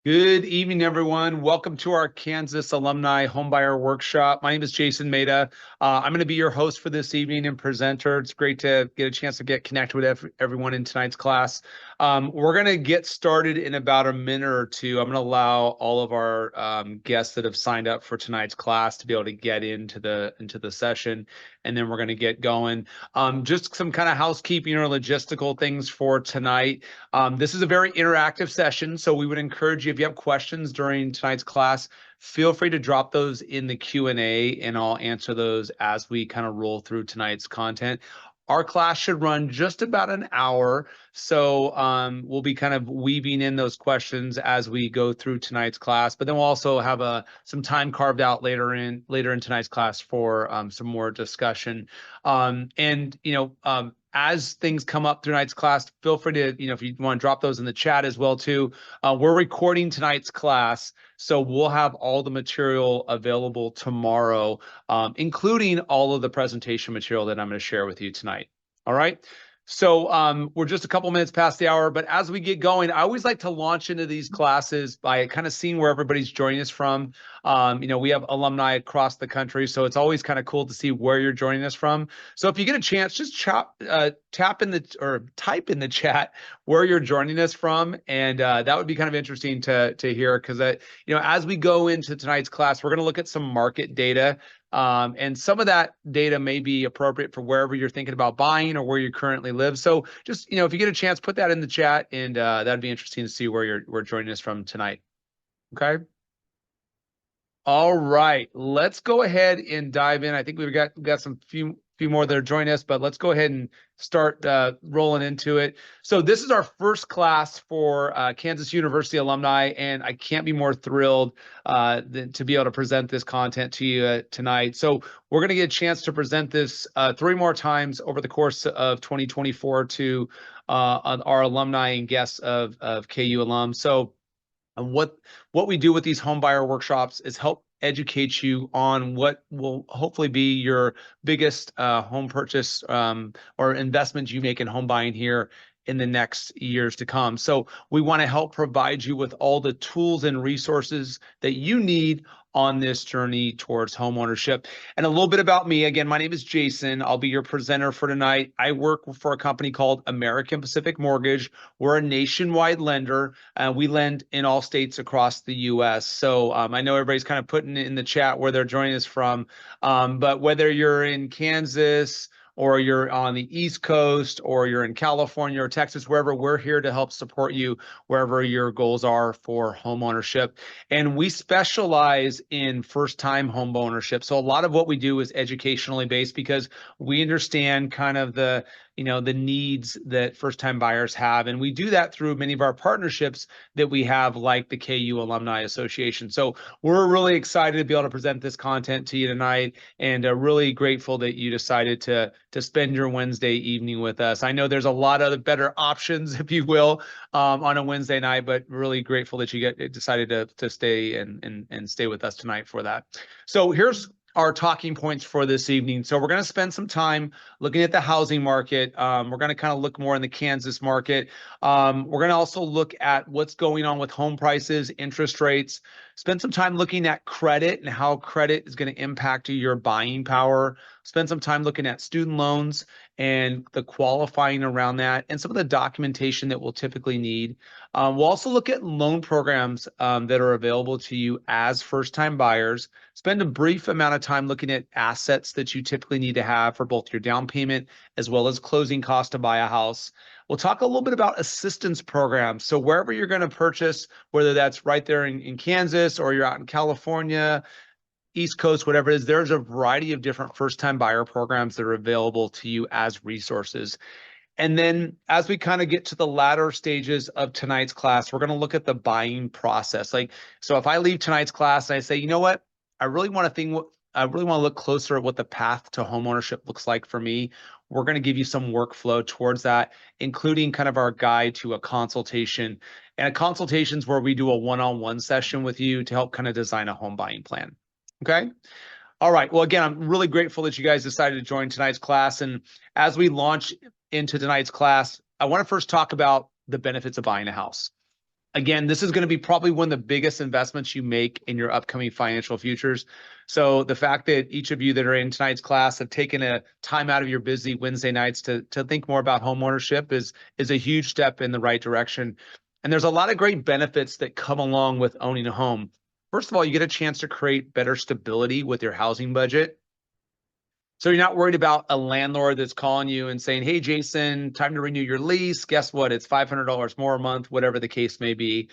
Good evening, everyone. Welcome to our Kansas Alumni Homebuyer Workshop. My name is Jason Maida. I'm going to be your host for this evening and presenter. It's great to get a chance to get connected with everyone in tonight's class. We're going to get started in about a minute or two. I'm going to allow all of our guests that have signed up for tonight's class to be able to get into the session, and then we're going to get going. Just some kind of housekeeping or logistical things for tonight. This is a very interactive session, so we would encourage you, if you have questions during tonight's class, feel free to drop those in the Q&A, and I'll answer those as we kind of roll through tonight's content. Our class should run just about an hour, so we'll be kind of weaving in those questions as we go through tonight's class. But then we'll also have some time carved out later in tonight's class for some more discussion. As things come up through tonight's class, feel free to, if you want to drop those in the chat as well too. We're recording tonight's class, so we'll have all the material available tomorrow, including all of the presentation material that I'm going to share with you tonight. All right. So we're just a couple minutes past the hour, but as we get going, I always like to launch into these classes by kind of seeing where everybody's joining us from. We have alumni across the country, so it's always kind of cool to see where you're joining us from. So if you get a chance, just type in the chat where you're joining us from, and that would be kind of interesting to hear, because as we go into tonight's class, we're going to look at some market data. And some of that data may be appropriate for wherever you're thinking about buying or where you currently live. So just, if you get a chance, put that in the chat, and that'd be interesting to see where we're joining us from tonight. Okay. All right, let's go ahead and dive in. I think we've got some few more that are joining us, but let's go ahead and start rolling into it. So this is our first class for Kansas University alumni, and I can't be more thrilled than to be able to present this content to you tonight. So we're going to get a chance to present this 3 more times over the course of 2024 to our alumni and guests of KU alum. So and what we do with these home buyer workshops is help educate you on what will hopefully be your biggest home purchase or investment you make in home buying here in the next years to come. So we want to help provide you with all the tools and resources that you need on this journey towards home ownership. And a little bit about me. Again, my name is Jason. I'll be your presenter for tonight. I work for a company called American Pacific Mortgage. We're a nationwide lender. We lend in all states across the U.S. So I know everybody's kind of putting in the chat where they're joining us from. But whether you're in Kansas, or you're on the East Coast, or you're in California or Texas, wherever, we're here to help support you wherever your goals are for home ownership. And we specialize in first-time home ownership. So a lot of what we do is educationally based, because we understand kind of the needs that first-time buyers have. And we do that through many of our partnerships that we have, like the KU Alumni Association. So we're really excited to be able to present this content to you tonight, and really grateful that you decided to spend your Wednesday evening with us. I know there's a lot of better options, if you will, on a Wednesday night, but really grateful that you decided to stay and stay with us tonight for that. So here's our talking points for this evening. So we're going to spend some time looking at the housing market. We're going to kind of look more in the Kansas market. We're going to also look at what's going on with home prices, interest rates, spend some time looking at credit and how credit is going to impact your buying power, spend some time looking at student loans and the qualifying around that, and some of the documentation that we'll typically need. We'll also look at loan programs that are available to you as first-time buyers, spend a brief amount of time looking at assets that you typically need to have for both your down payment as well as closing costs to buy a house. We'll talk a little bit about assistance programs. So wherever you're going to purchase, whether that's right there in Kansas, or you're out in California, East Coast, whatever it is, there's a variety of different first-time buyer programs that are available to you as resources. And then as we kind of get to the latter stages of tonight's class, we're going to look at the buying process. So if I leave tonight's class and I say, you know what, I really want to look closer at what the path to homeownership looks like for me, we're going to give you some workflow towards that, including kind of our guide to a consultation. And a consultation is where we do a one-on-one session with you to help kind of design a home buying plan. Okay. All right. Well, again, I'm really grateful that you guys decided to join tonight's class. And as we launch into tonight's class, I want to first talk about the benefits of buying a house. Again, this is going to be probably one of the biggest investments you make in your upcoming financial futures. So the fact that each of you that are in tonight's class have taken a time out of your busy Wednesday nights to think more about home ownership is a huge step in the right direction. And there's a lot of great benefits that come along with owning a home. First of all, you get a chance to create better stability with your housing budget. So you're not worried about a landlord that's calling you and saying, "Hey, Jason, time to renew your lease. Guess what? It's $500 more a month," whatever the case may be.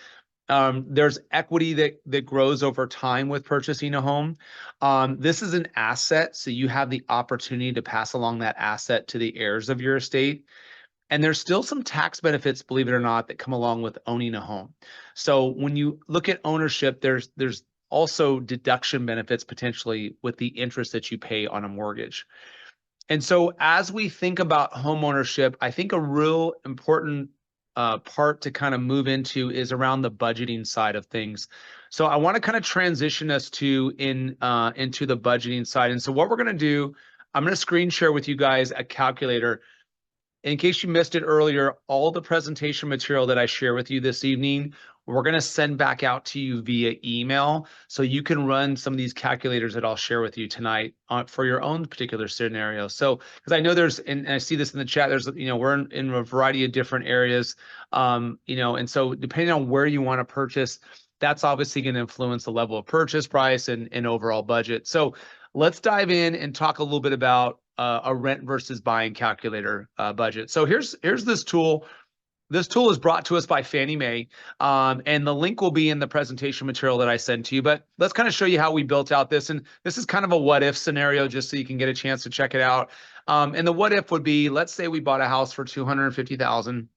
There's equity that grows over time with purchasing a home. This is an asset, so you have the opportunity to pass along that asset to the heirs of your estate. And there's still some tax benefits, believe it or not, that come along with owning a home. So when you look at ownership, there's also deduction benefits potentially with the interest that you pay on a mortgage. And so as we think about home ownership, I think a real important part to kind of move into is around the budgeting side of things. So I want to kind of transition us into the budgeting side. And so what we're going to do, I'm going to screen share with you guys a calculator. In case you missed it earlier, all the presentation material that I share with you this evening, we're going to send back out to you via email, so you can run some of these calculators that I'll share with you tonight for your own particular scenario. So, because I know and I see this in the chat, we're in a variety of different areas, and so depending on where you want to purchase, that's obviously going to influence the level of purchase price and overall budget. So let's dive in and talk a little bit about a rent versus buying calculator budget. So here's this tool. This tool is brought to us by Fannie Mae, and the link will be in the presentation material that I send to you. But let's kind of show you how we built out this. And this is kind of a what if scenario, just so you can get a chance to check it out. And the what if would be, let's say we bought a house for $250,000.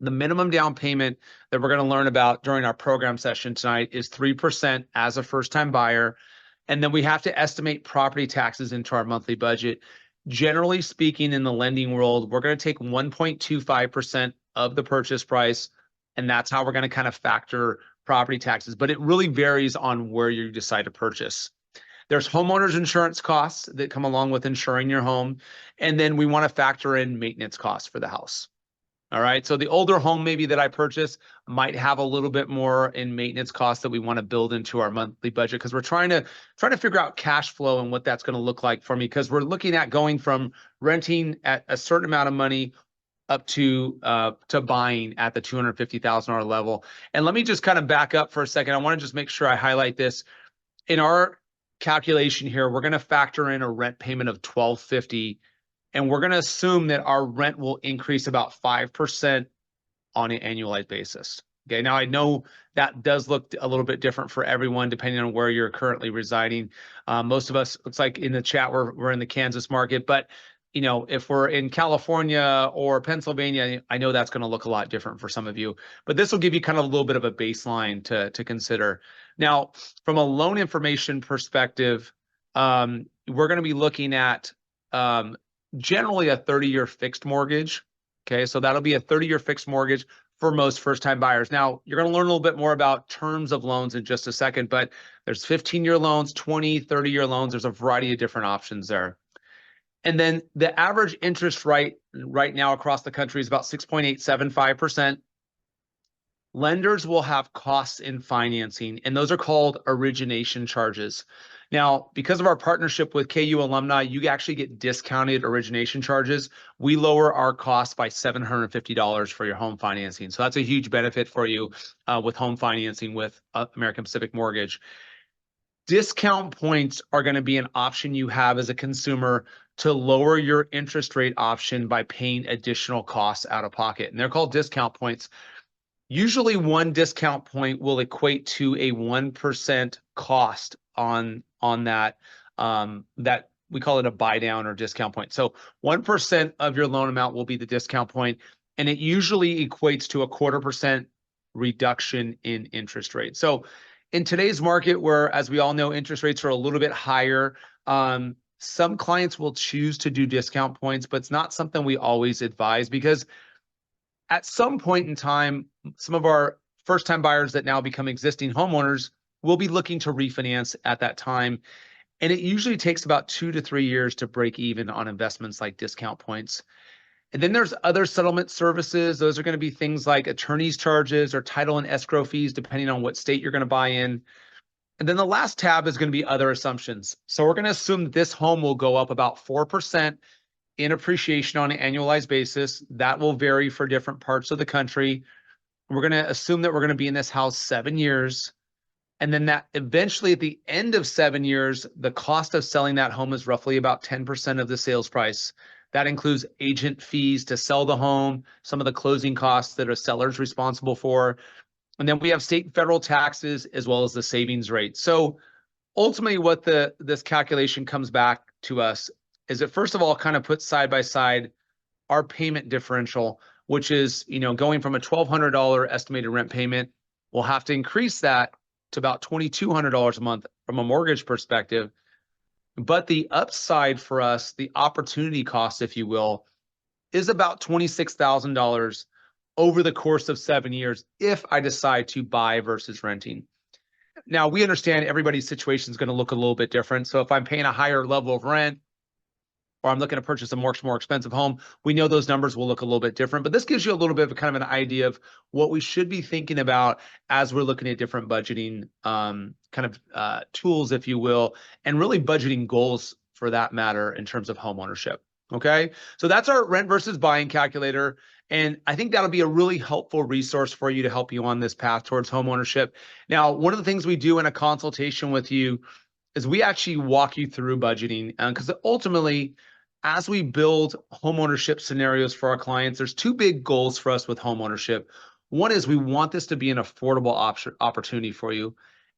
The minimum down payment that we're going to learn about during our program session tonight is 3% as a first-time buyer. And then we have to estimate property taxes into our monthly budget. Generally speaking, in the lending world, we're going to take 1.25% of the purchase price, and that's how we're going to kind of factor property taxes. But it really varies on where you decide to purchase. There's homeowners insurance costs that come along with insuring your home, and then we want to factor in maintenance costs for the house. All right, so the older home maybe that I purchased might have a little bit more in maintenance costs that we want to build into our monthly budget, because we're trying to figure out cash flow and what that's going to look like for me, because we're looking at going from renting at a certain amount of money up to buying at the $250,000 level. And let me just kind of back up for a second. I want to just make sure I highlight this. In our calculation here, we're going to factor in a rent payment of $1,250. And we're going to assume that our rent will increase about 5% on an annualized basis. Okay, now I know that does look a little bit different for everyone depending on where you're currently residing. Most of us, looks like in the chat, we're in the Kansas market, but if we're in California or Pennsylvania, I know that's going to look a lot different for some of you. But this will give you kind of a little bit of a baseline to consider. Now, from a loan information perspective, we're going to be looking at generally a 30-year fixed mortgage. Okay, so that'll be a 30-year fixed mortgage for most first-time buyers. Now, you're going to learn a little bit more about terms of loans in just a second, but there's 15-year loans, 20, 30-year loans. There's a variety of different options there. And then the average interest rate right now across the country is about 6.875%. Lenders will have costs in financing, and those are called origination charges. Now, because of our partnership with KU Alumni, you actually get discounted origination charges. We lower our costs by $750 for your home financing. So that's a huge benefit for you with home financing with American Pacific Mortgage. Discount points are going to be an option you have as a consumer to lower your interest rate option by paying additional costs out of pocket. And they're called discount points. Usually one discount point will equate to a 1% cost on that, that we call it a buy down or discount point. So 1% of your loan amount will be the discount point, and it usually equates to a 0.25% reduction in interest rate. So in today's market, where, as we all know, interest rates are a little bit higher, some clients will choose to do discount points, but it's not something we always advise, because at some point in time, some of our first-time buyers that now become existing homeowners will be looking to refinance at that time. And it usually takes about 2 to 3 years to break even on investments like discount points. And then there's other settlement services. Those are going to be things like attorney's charges or title and escrow fees, depending on what state you're going to buy in. And then the last tab is going to be other assumptions. So we're going to assume that this home will go up about 4% in appreciation on an annualized basis. That will vary for different parts of the country. We're going to assume that we're going to be in this house 7 years. And then that eventually at the end of 7 years, the cost of selling that home is roughly about 10% of the sales price. That includes agent fees to sell the home, some of the closing costs that a seller's responsible for. And then we have state and federal taxes as well as the savings rate. So ultimately what this calculation comes back to us is it first of all kind of puts side by side our payment differential, which is, going from a $1,200 estimated rent payment, we'll have to increase that to about $2,200 a month from a mortgage perspective. But the upside for us, the opportunity cost, if you will, is about $26,000 over the course of 7 years if I decide to buy versus renting. Now, we understand everybody's situation is going to look a little bit different. So if I'm paying a higher level of rent, or I'm looking to purchase a much more expensive home, we know those numbers will look a little bit different. But this gives you a little bit of kind of an idea of what we should be thinking about as we're looking at different budgeting tools, if you will, and really budgeting goals for that matter in terms of home ownership. Okay, so that's our rent versus buying calculator. And I think that'll be a really helpful resource for you to help you on this path towards home ownership. Now, one of the things we do in a consultation with you is we actually walk you through budgeting, because ultimately, as we build homeownership scenarios for our clients, there's two big goals for us with homeownership. One is we want this to be an affordable opportunity for you.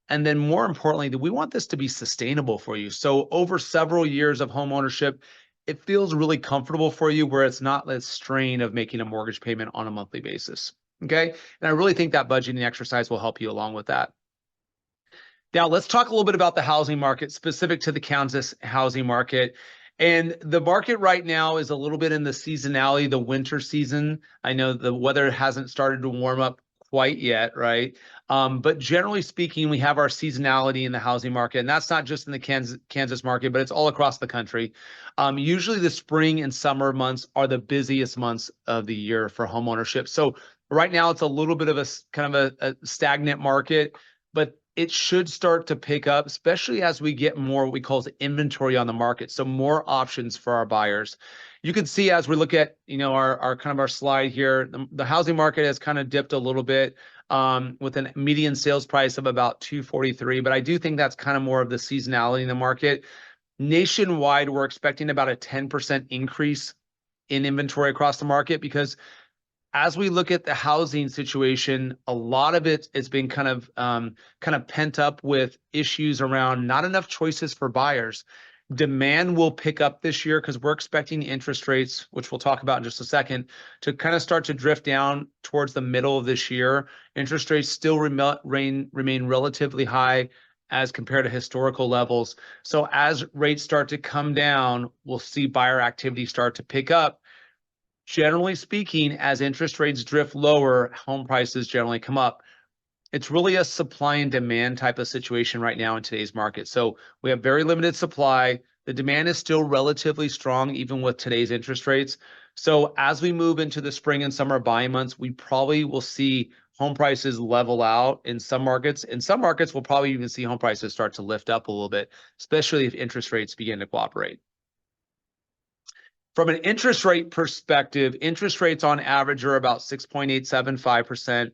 And then more importantly, that we want this to be sustainable for you. So over several years of homeownership, it feels really comfortable for you where it's not the strain of making a mortgage payment on a monthly basis. Okay. And I really think that budgeting exercise will help you along with that. Now, let's talk a little bit about the housing market, specific to the Kansas housing market. And the market right now is a little bit in the seasonality, the winter season. I know the weather hasn't started to warm up quite yet, right? But generally speaking, we have our seasonality in the housing market, and that's not just in the Kansas market, but it's all across the country. Usually the spring and summer months are the busiest months of the year for homeownership. So right now it's a little bit of a stagnant market, but it should start to pick up, especially as we get more what we call inventory on the market. So more options for our buyers. You can see as we look at, our slide here, the housing market has kind of dipped a little bit with a median sales price of about 243. But I do think that's kind of more of the seasonality in the market. Nationwide, we're expecting about a 10% increase in inventory across the market because as we look at the housing situation, a lot of it has been kind of pent up with issues around not enough choices for buyers. Demand will pick up this year because we're expecting interest rates, which we'll talk about in just a second, to kind of start to drift down towards the middle of this year. Interest rates still remain relatively high as compared to historical levels. So as rates start to come down, we'll see buyer activity start to pick up. Generally speaking, as interest rates drift lower, home prices generally come up. It's really a supply and demand type of situation right now in today's market. So we have very limited supply. The demand is still relatively strong, even with today's interest rates. So as we move into the spring and summer buying months, we probably will see home prices level out in some markets. In some markets, we'll probably even see home prices start to lift up a little bit, especially if interest rates begin to cooperate. From an interest rate perspective, interest rates on average are about 6.875%.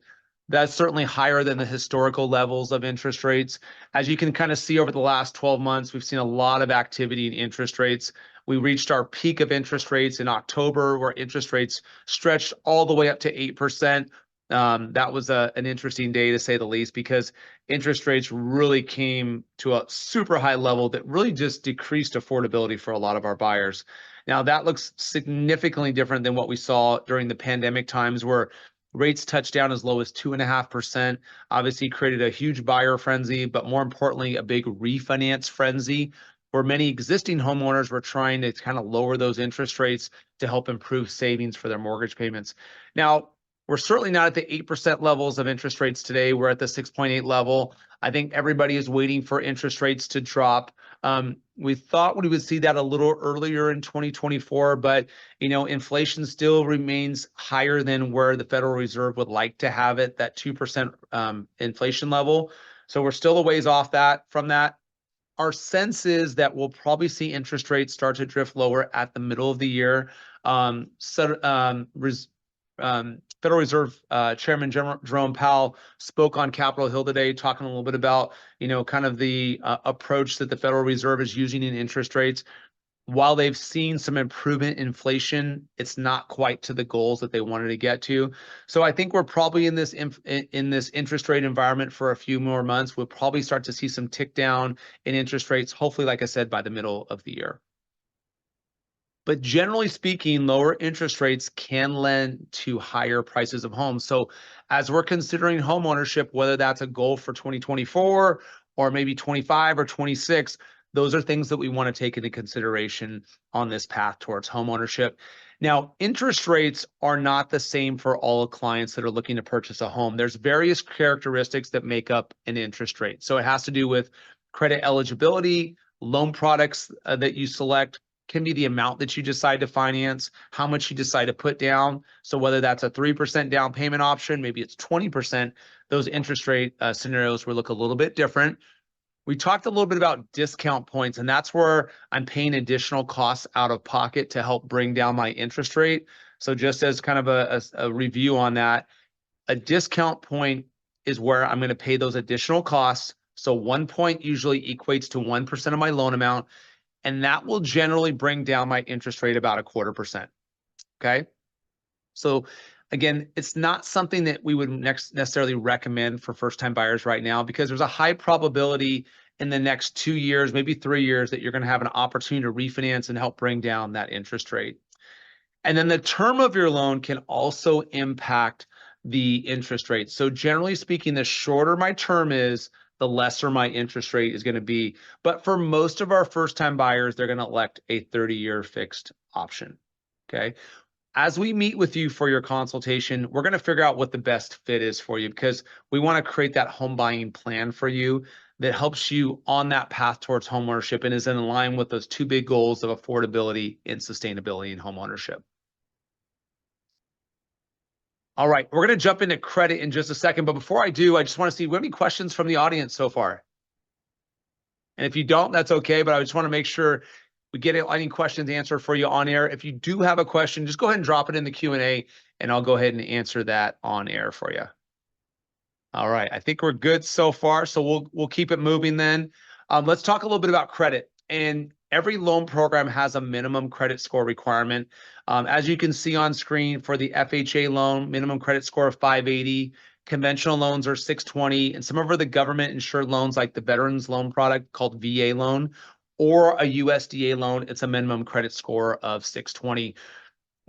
That's certainly higher than the historical levels of interest rates. As you can kind of see over the last 12 months, we've seen a lot of activity in interest rates. We reached our peak of interest rates in October, where interest rates stretched all the way up to 8%. That was an interesting day, to say the least, because interest rates really came to a super high level that really just decreased affordability for a lot of our buyers. Now, that looks significantly different than what we saw during the pandemic times, where rates touched down as low as 2.5%, obviously created a huge buyer frenzy, but more importantly, a big refinance frenzy where many existing homeowners were trying to kind of lower those interest rates to help improve savings for their mortgage payments. Now, we're certainly not at the 8% levels of interest rates today. We're at the 6.8 level. I think everybody is waiting for interest rates to drop. We thought we would see that a little earlier in 2024, but inflation still remains higher than where the Federal Reserve would like to have it, that 2% inflation level. So we're still a ways off from that. Our sense is that we'll probably see interest rates start to drift lower at the middle of the year. Federal Reserve Chairman Jerome Powell spoke on Capitol Hill today, talking a little bit about, kind of the approach that the Federal Reserve is using in interest rates. While they've seen some improvement in inflation, it's not quite to the goals that they wanted to get to. So I think we're probably in this interest rate environment for a few more months. We'll probably start to see some tick down in interest rates, hopefully, like I said, by the middle of the year. But generally speaking, lower interest rates can lend to higher prices of homes. So as we're considering home ownership, whether that's a goal for 2024 or maybe 25 or 26, those are things that we want to take into consideration on this path towards home ownership. Now, interest rates are not the same for all clients that are looking to purchase a home. There's various characteristics that make up an interest rate. So it has to do with credit eligibility, loan products that you select, can be the amount that you decide to finance, how much you decide to put down. So whether that's a 3% down payment option, maybe it's 20%, those interest rate scenarios will look a little bit different. We talked a little bit about discount points, and that's where I'm paying additional costs out of pocket to help bring down my interest rate. So just as kind of a review on that, a discount point is where I'm going to pay those additional costs. So 1 point usually equates to 1% of my loan amount, and that will generally bring down my interest rate about 0.25%. Okay. So again, it's not something that we would necessarily recommend for first-time buyers right now, because there's a high probability in the next 2 years, maybe 3 years, that you're going to have an opportunity to refinance and help bring down that interest rate. And then the term of your loan can also impact the interest rate. So generally speaking, the shorter my term is, the lesser my interest rate is going to be. But for most of our first-time buyers, they're going to elect a 30-year fixed option. Okay. As we meet with you for your consultation, we're going to figure out what the best fit is for you, because we want to create that home buying plan for you that helps you on that path towards homeownership and is in line with those two big goals of affordability and sustainability in homeownership. All right, we're going to jump into credit in just a second, but before I do, I just want to see, do we have any questions from the audience so far? And if you don't, that's okay, but I just want to make sure we get any questions answered for you on air. If you do have a question, just go ahead and drop it in the Q&A, and I'll go ahead and answer that on air for you. All right, I think we're good so far, so we'll keep it moving then. Let's talk a little bit about credit. And every loan program has a minimum credit score requirement. As you can see on screen, for the FHA loan, minimum credit score of 580. Conventional loans are 620, and some of the government insured loans, like the veterans loan product called VA loan, or a USDA loan, it's a minimum credit score of 620.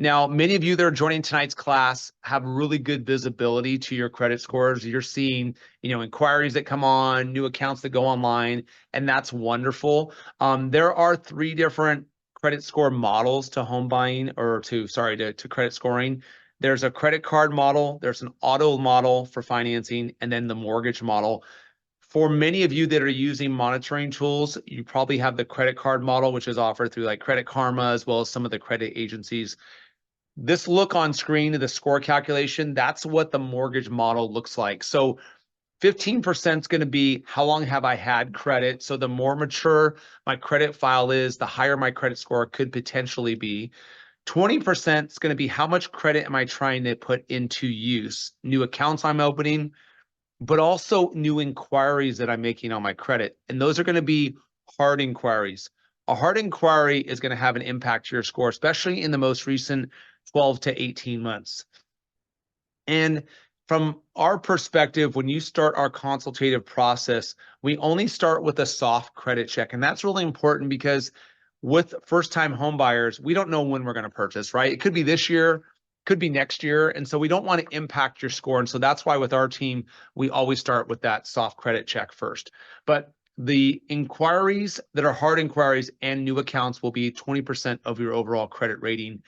Now, many of you that are joining tonight's class have really good visibility to your credit scores. You're seeing, inquiries that come on, new accounts that go online, and that's wonderful. There are 3 different credit score models to home buying, or to credit scoring. There's a credit card model, there's an auto model for financing, and then the mortgage model. For many of you that are using monitoring tools, you probably have the credit card model, which is offered through like Credit Karma, as well as some of the credit agencies. This look on screen of the score calculation, that's what the mortgage model looks like. So 15% is going to be how long have I had credit. So the more mature my credit file is, the higher my credit score could potentially be. 20% is going to be how much credit am I trying to put into use, new accounts I'm opening, but also new inquiries that I'm making on my credit. And those are going to be hard inquiries. A hard inquiry is going to have an impact to your score, especially in the most recent 12 to 18 months. And from our perspective, when you start our consultative process, we only start with a soft credit check. And that's really important, because with first-time home buyers, we don't know when we're going to purchase, right? It could be this year, could be next year. And so we don't want to impact your score. And so that's why with our team, we always start with that soft credit check first. But the inquiries that are hard inquiries and new accounts will be 20% of your overall credit rating.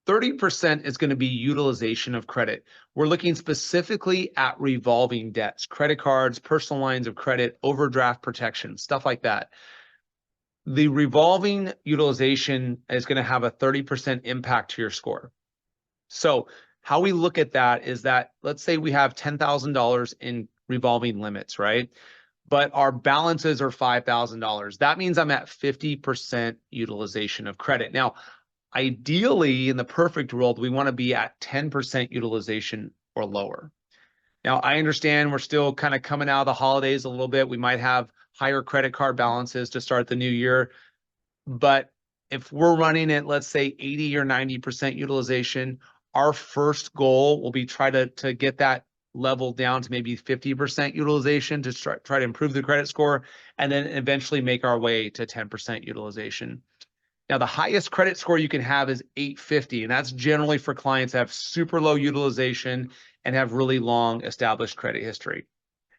30% is going to be utilization of credit. We're looking specifically at revolving debts, credit cards, personal lines of credit, overdraft protection, stuff like that. The revolving utilization is going to have a 30% impact to your score. So how we look at that is that, let's say we have $10,000 in revolving limits, right? But our balances are $5,000. That means I'm at 50% utilization of credit. Now, ideally, in the perfect world, we want to be at 10% utilization or lower. Now, I understand we're still kind of coming out of the holidays a little bit. We might have higher credit card balances to start the new year. But if we're running at, let's say, 80 or 90% utilization, our first goal will be try to get that level down to maybe 50% utilization to try to improve the credit score, and then eventually make our way to 10% utilization. Now, the highest credit score you can have is 850, and that's generally for clients that have super low utilization and have really long established credit history.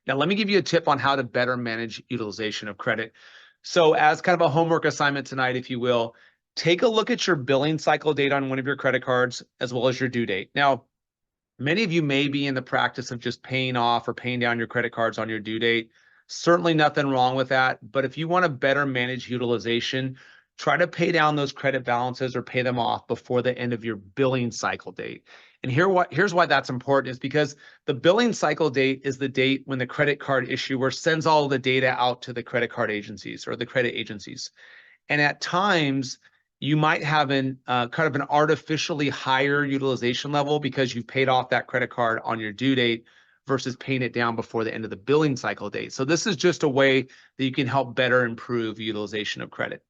Now, let me give you a tip on how to better manage utilization of credit. So as kind of a homework assignment tonight, if you will, take a look at your billing cycle date on one of your credit cards, as well as your due date. Now, many of you may be in the practice of just paying off or paying down your credit cards on your due date. Certainly nothing wrong with that. But if you want to better manage utilization, try to pay down those credit balances or pay them off before the end of your billing cycle date. And here's why that's important, is because the billing cycle date is the date when the credit card issuer sends all the data out to the credit card agencies or the credit agencies. And at times, you might have an kind of an artificially higher utilization level because you've paid off that credit card on your due date versus paying it down before the end of the billing cycle date. So this is just a way that you can help better improve utilization of credit.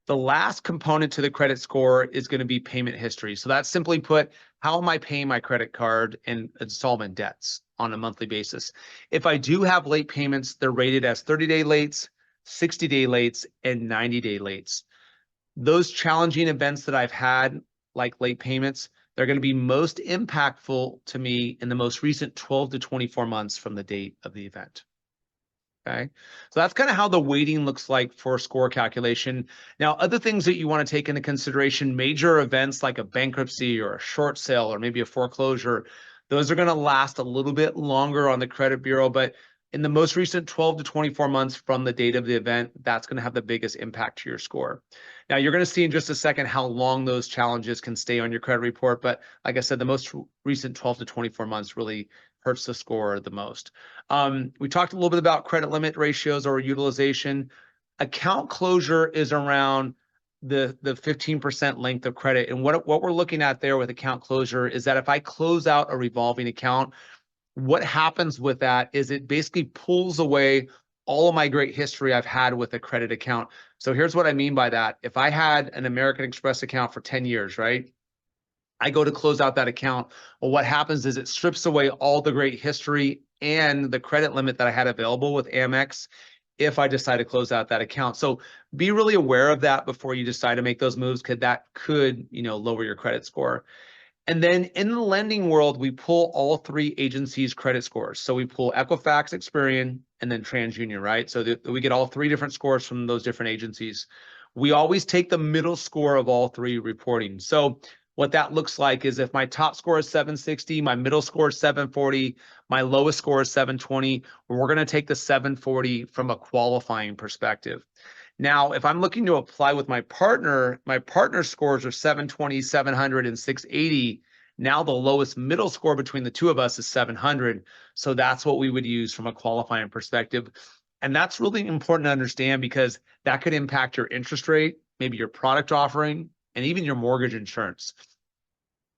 The last component to the credit score is going to be payment history. So that's simply put, how am I paying my credit card and installment debts on a monthly basis? If I do have late payments, they're rated as 30-day lates, 60-day lates, and 90-day lates. Those challenging events that I've had, like late payments, they're going to be most impactful to me in the most recent 12 to 24 months from the date of the event. Okay, so that's kind of how the weighting looks like for score calculation. Now, other things that you want to take into consideration, major events like a bankruptcy or a short sale or maybe a foreclosure, those are going to last a little bit longer on the credit bureau, but in the most recent 12 to 24 months from the date of the event, that's going to have the biggest impact to your score. Now, you're going to see in just a second how long those challenges can stay on your credit report, but like I said, the most recent 12 to 24 months really hurts the score the most. We talked a little bit about credit limit ratios or utilization. Account closure is around the 15% length of credit. And what we're looking at there with account closure is that if I close out a revolving account, what happens with that is it basically pulls away all of my great history I've had with a credit account. So here's what I mean by that. If I had an American Express account for 10 years, right? I go to close out that account. Well, what happens is it strips away all the great history and the credit limit that I had available with Amex if I decide to close out that account. So be really aware of that before you decide to make those moves, because that could, lower your credit score. And then in the lending world, we pull all three agencies' credit scores. So we pull Equifax, Experian, and then TransUnion, right? So we get all three different scores from those different agencies. We always take the middle score of all three reporting. So what that looks like is if my top score is 760, my middle score is 740, my lowest score is 720, we're going to take the 740 from a qualifying perspective. Now, if I'm looking to apply with my partner's scores are 720, 700, and 680. Now the lowest middle score between the two of us is 700. So that's what we would use from a qualifying perspective. And that's really important to understand because that could impact your interest rate, maybe your product offering, and even your mortgage insurance.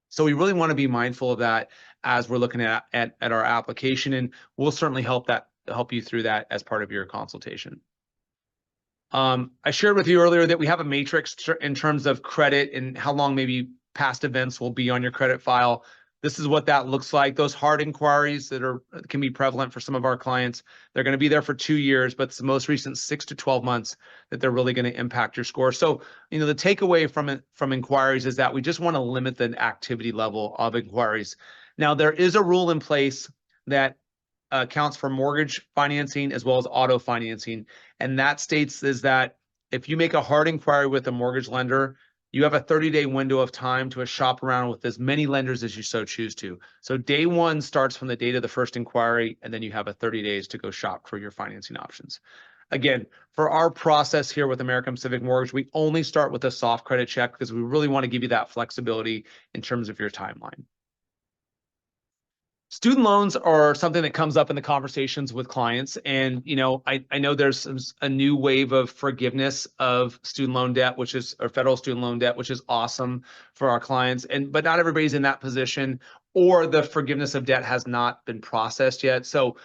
So we really want to be mindful of that as we're looking at our application, and we'll certainly help you through that as part of your consultation. I shared with you earlier that we have a matrix in terms of credit and how long maybe past events will be on your credit file. This is what that looks like. Those hard inquiries that can be prevalent for some of our clients, they're going to be there for 2 years, but it's the most recent 6 to 12 months that they're really going to impact your score. So, the takeaway from inquiries is that we just want to limit the activity level of inquiries. Now, there is a rule in place that accounts for mortgage financing as well as auto financing. And that states is that if you make a hard inquiry with a mortgage lender, you have a 30-day window of time to shop around with as many lenders as you so choose to. So day one starts from the date of the first inquiry, and then you have a 30 days to go shop for your financing options. Again, for our process here with American Pacific Mortgage, we only start with a soft credit check because we really want to give you that flexibility in terms of your timeline. Student loans are something that comes up in the conversations with clients. And, I know there's a new wave of forgiveness of student loan debt, or federal student loan debt, which is awesome for our clients. But not everybody's in that position, or the forgiveness of debt has not been processed yet. So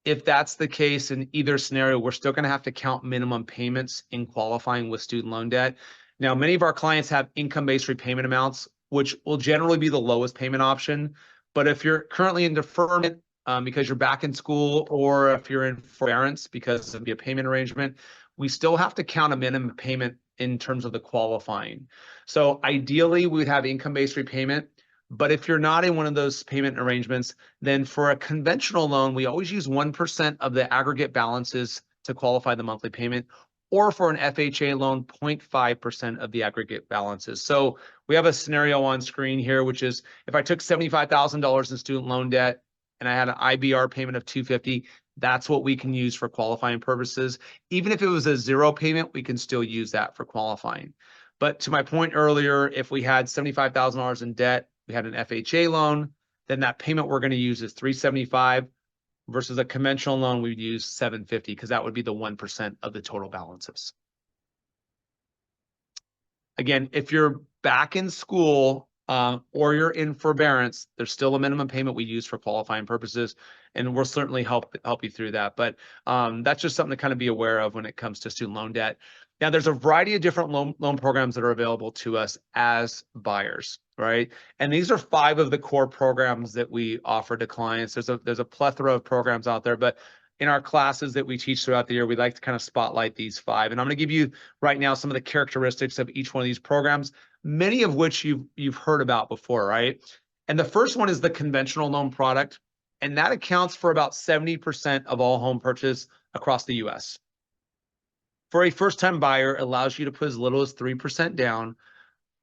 if that's the case in either scenario, we're still going to have to count minimum payments in qualifying with student loan debt. Now, many of our clients have income-based repayment amounts, which will generally be the lowest payment option. But if you're currently in deferment because you're back in school, or if you're in forbearance because of your payment arrangement, we still have to count a minimum payment in terms of the qualifying. So ideally, we would have income-based repayment. But if you're not in one of those payment arrangements, then for a conventional loan, we always use 1% of the aggregate balances to qualify the monthly payment, or for an FHA loan, 0.5% of the aggregate balances. So we have a scenario on screen here, which is if I took $75,000 in student loan debt and I had an IBR payment of $250, that's what we can use for qualifying purposes. Even if it was a zero payment, we can still use that for qualifying. But to my point earlier, if we had $75,000 in debt, we had an FHA loan, then that payment we're going to use is $375 versus a conventional loan, we'd use $750 because that would be the 1% of the total balances. Again, if you're back in school or you're in forbearance, there's still a minimum payment we use for qualifying purposes, and we'll certainly help you through that. But that's just something to kind of be aware of when it comes to student loan debt. Now, there's a variety of different loan programs that are available to us as buyers, right? And these are 5 of the core programs that we offer to clients. There's a plethora of programs out there, but in our classes that we teach throughout the year, we like to kind of spotlight these 5. And I'm going to give you right now some of the characteristics of each one of these programs, many of which you've heard about before, right? And the first one is the conventional loan product, and that accounts for about 70% of all home purchase across the U.S. For a first-time buyer, it allows you to put as little as 3% down,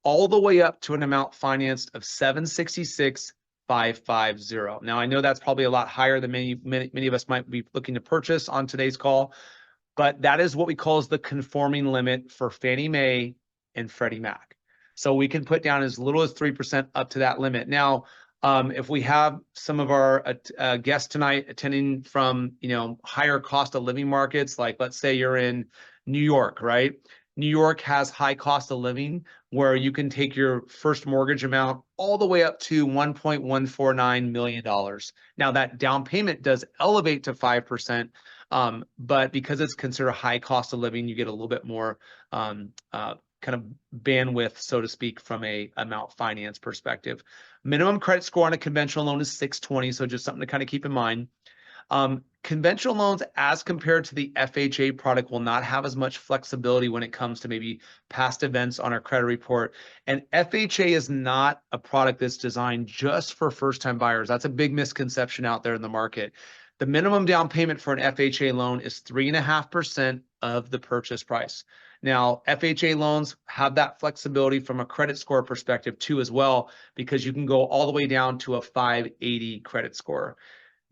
all the way up to an amount financed of $766,550. Now, I know that's probably a lot higher than many of us might be looking to purchase on today's call, but that is what we call as the conforming limit for Fannie Mae and Freddie Mac. So we can put down as little as 3% up to that limit. Now, if we have some of our guests tonight attending from higher cost of living markets, like let's say you're in New York, right? New York has high cost of living where you can take your first mortgage amount all the way up to $1.149 million. Now that down payment does elevate to 5%, but because it's considered high cost of living, you get a little bit more kind of bandwidth, so to speak, from a amount finance perspective. Minimum credit score on a conventional loan is 620, so just something to kind of keep in mind. Conventional loans, as compared to the FHA product, will not have as much flexibility when it comes to maybe past events on our credit report. And FHA is not a product that's designed just for first-time buyers. That's a big misconception out there in the market. The minimum down payment for an FHA loan is 3.5% of the purchase price. Now, FHA loans have that flexibility from a credit score perspective too as well, because you can go all the way down to a 580 credit score.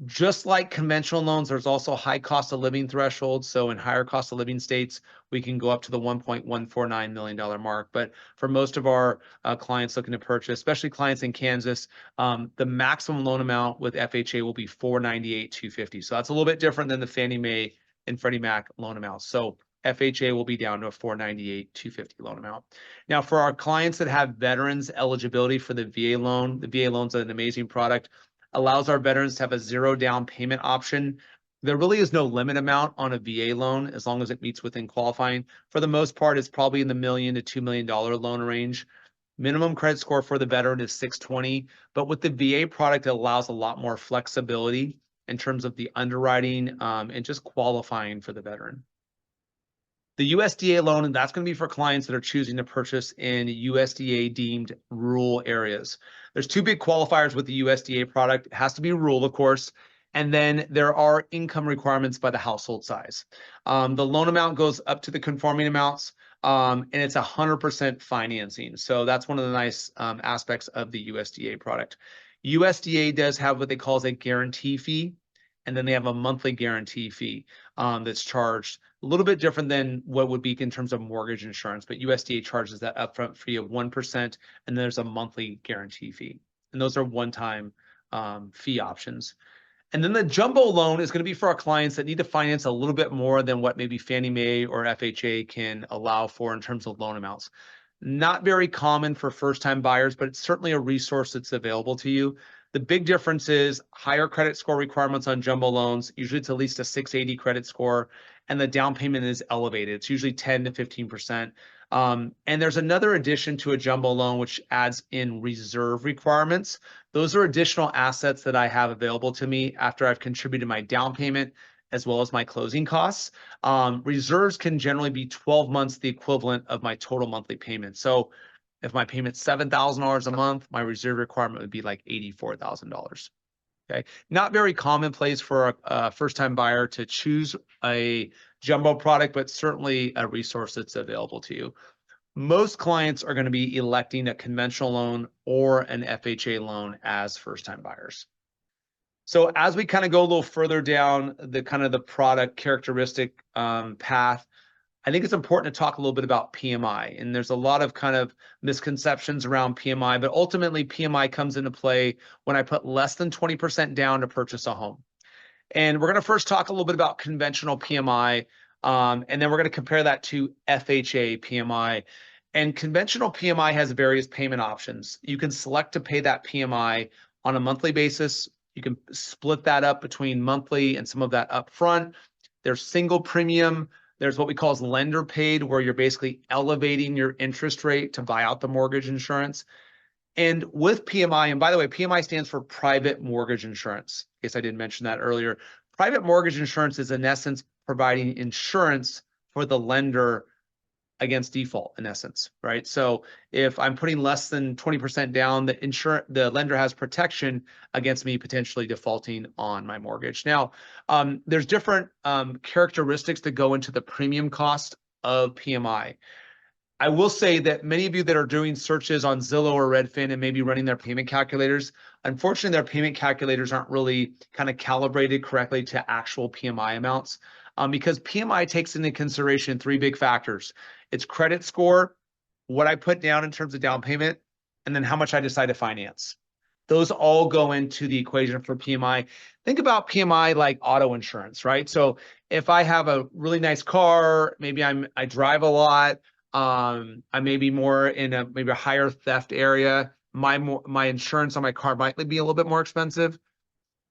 Just like conventional loans, there's also high cost of living thresholds. So in higher cost of living states, we can go up to the $1.149 million mark. But for most of our clients looking to purchase, especially clients in Kansas, the maximum loan amount with FHA will be $498,250. So that's a little bit different than the Fannie Mae and Freddie Mac loan amounts. So FHA will be down to a $498,250 loan amount. Now, for our clients that have veterans eligibility for the VA loan, the VA loan's an amazing product. Allows our veterans to have a 0 down payment option. There really is no limit amount on a VA loan as long as it meets within qualifying. For the most part, it's probably in the $1 million to $2 million loan range. Minimum credit score for the veteran is 620, but with the VA product, it allows a lot more flexibility in terms of the underwriting and just qualifying for the veteran. The USDA loan, and that's going to be for clients that are choosing to purchase in USDA deemed rural areas. There's 2 big qualifiers with the USDA product. It has to be rural, of course, and then there are income requirements by the household size. The loan amount goes up to the conforming amounts, and it's 100% financing. So that's one of the nice aspects of the USDA product. USDA does have what they call a guarantee fee. and then they have a monthly guarantee fee that's charged. A little bit different than what would be in terms of mortgage insurance, but USDA charges that upfront fee of 1%, and there's a monthly guarantee fee. And those are one-time fee options. And then the jumbo loan is going to be for our clients that need to finance a little bit more than what maybe Fannie Mae or FHA can allow for in terms of loan amounts. Not very common for first-time buyers, but it's certainly a resource that's available to you. The big difference is higher credit score requirements on jumbo loans. Usually it's at least a 680 credit score, and the down payment is elevated. It's usually 10 to 15%. And there's another addition to a jumbo loan, which adds in reserve requirements. Those are additional assets that I have available to me after I've contributed my down payment as well as my closing costs. Reserves can generally be 12 months the equivalent of my total monthly payment. So if my payment's $7,000 a month, my reserve requirement would be like $84,000. Okay, not very commonplace for a first-time buyer to choose a jumbo product, but certainly a resource that's available to you. Most clients are going to be electing a conventional loan or an FHA loan as first-time buyers. So as we kind of go a little further down the kind of the product characteristic path, I think it's important to talk a little bit about PMI. And there's a lot of kind of misconceptions around PMI, but ultimately PMI comes into play when I put less than 20% down to purchase a home. And we're going to first talk a little bit about conventional PMI, and then we're going to compare that to FHA PMI. And conventional PMI has various payment options. You can select to pay that PMI on a monthly basis. You can split that up between monthly and some of that upfront. There's single premium. There's what we call as lender paid, where you're basically elevating your interest rate to buy out the mortgage insurance. And with PMI, and by the way, PMI stands for private mortgage insurance. In case I didn't mention that earlier. Private mortgage insurance is in essence providing insurance for the lender against default, in essence, right? So if I'm putting less than 20% down, the lender has protection against me potentially defaulting on my mortgage. Now, there's different characteristics that go into the premium cost of PMI. I will say that many of you that are doing searches on Zillow or Redfin and maybe running their payment calculators, unfortunately, their payment calculators aren't really kind of calibrated correctly to actual PMI amounts because PMI takes into consideration three big factors. It's credit score, what I put down in terms of down payment, and then how much I decide to finance. Those all go into the equation for PMI. Think about PMI like auto insurance, right? So if I have a really nice car, maybe I drive a lot, I may be more in maybe a higher theft area. My insurance on my car might be a little bit more expensive.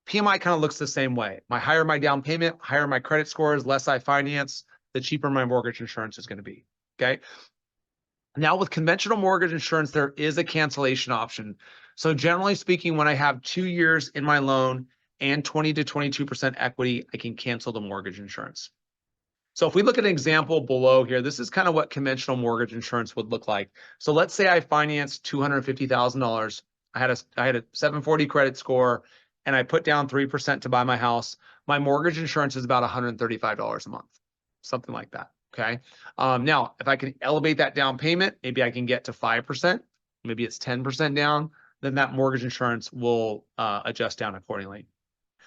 PMI kind of looks the same way. Higher my down payment, higher my credit scores, less I finance, the cheaper my mortgage insurance is going to be. Okay. Now with conventional mortgage insurance, there is a cancellation option. So generally speaking, when I have 2 years in my loan and 20 to 22% equity, I can cancel the mortgage insurance. So if we look at an example below here, this is kind of what conventional mortgage insurance would look like. So let's say I financed $250,000. I had a 740 credit score, and I put down 3% to buy my house. My mortgage insurance is about $135 a month, something like that. Okay. Now, if I can elevate that down payment, maybe I can get to 5%, maybe it's 10% down, then that mortgage insurance will adjust down accordingly.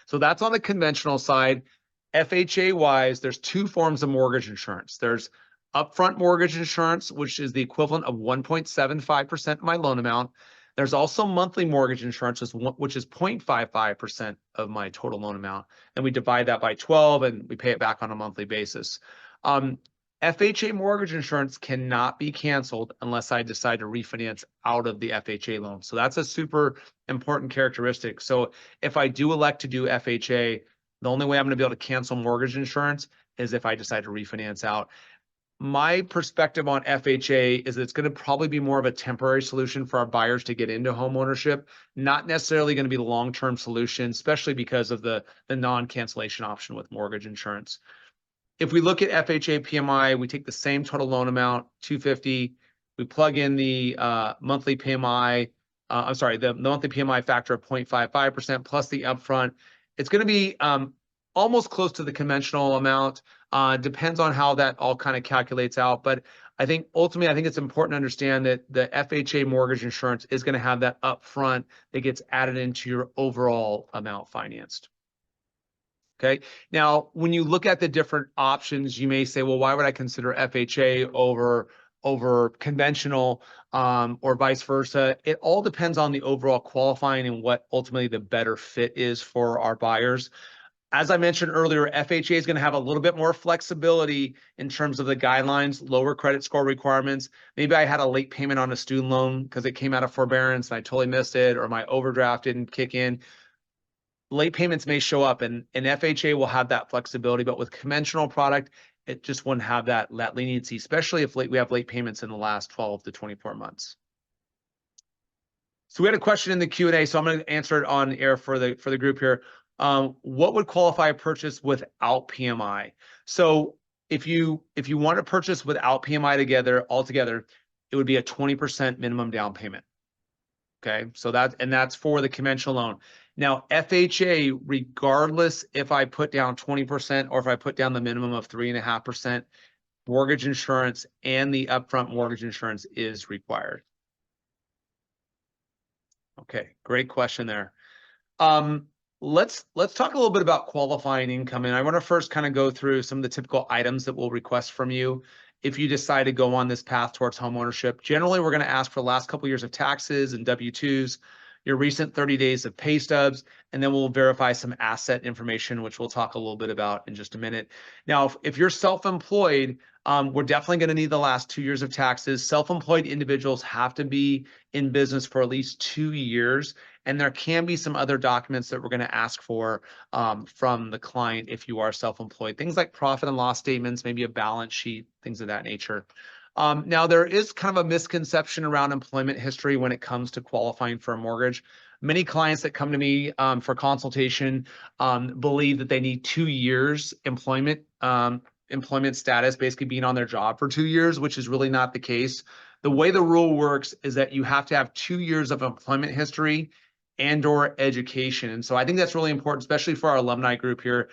So that's on the conventional side. FHA wise, there's two forms of mortgage insurance. There's upfront mortgage insurance, which is the equivalent of 1.75% of my loan amount. There's also monthly mortgage insurance, which is 0.55% of my total loan amount. And we divide that by 12 and we pay it back on a monthly basis. FHA mortgage insurance cannot be canceled unless I decide to refinance out of the FHA loan. So that's a super important characteristic. So if I do elect to do FHA, the only way I'm going to be able to cancel mortgage insurance is if I decide to refinance out. My perspective on FHA is that it's going to probably be more of a temporary solution for our buyers to get into home ownership, not necessarily going to be the long-term solution, especially because of the non-cancellation option with mortgage insurance. If we look at FHA PMI, we take the same total loan amount, $250, we plug in the monthly PMI, the monthly PMI factor of 0.55% plus the upfront. It's going to be almost close to the conventional amount. Depends on how that all kind of calculates out. But I think ultimately, I think it's important to understand that the FHA mortgage insurance is going to have that upfront that gets added into your overall amount financed. Okay. Now, when you look at the different options, you may say, well, why would I consider FHA over conventional or vice versa? It all depends on the overall qualifying and what ultimately the better fit is for our buyers. As I mentioned earlier, FHA is going to have a little bit more flexibility in terms of the guidelines, lower credit score requirements. Maybe I had a late payment on a student loan because it came out of forbearance and I totally missed it, or my overdraft didn't kick in. Late payments may show up, and FHA will have that flexibility, but with conventional product, it just wouldn't have that leniency, especially if we have late payments in the last 12 to 24 months. So we had a question in the Q&A, so I'm going to answer it on air for the group here. What would qualify a purchase without PMI? So if you want to purchase without PMI altogether, it would be a 20% minimum down payment. Okay, so that's for the conventional loan. Now, FHA, regardless if I put down 20% or if I put down the minimum of 3.5%, mortgage insurance and the upfront mortgage insurance is required. Okay, great question there. Let's talk a little bit about qualifying income, and I want to first kind of go through some of the typical items that we'll request from you if you decide to go on this path towards homeownership. Generally, we're going to ask for the last couple of years of taxes and W-2s, your recent 30 days of pay stubs, and then we'll verify some asset information, which we'll talk a little bit about in just a minute. Now, if you're self-employed, we're definitely going to need the last 2 years of taxes. Self-employed individuals have to be in business for at least 2 years, and there can be some other documents that we're going to ask for from the client if you are self-employed. Things like profit and loss statements, maybe a balance sheet, things of that nature. Now, there is kind of a misconception around employment history when it comes to qualifying for a mortgage. Many clients that come to me for consultation believe that they need 2 years employment status, basically being on their job for 2 years, which is really not the case. The way the rule works is that you have to have 2 years of employment history and/or education. And so I think that's really important, especially for our alumni group here,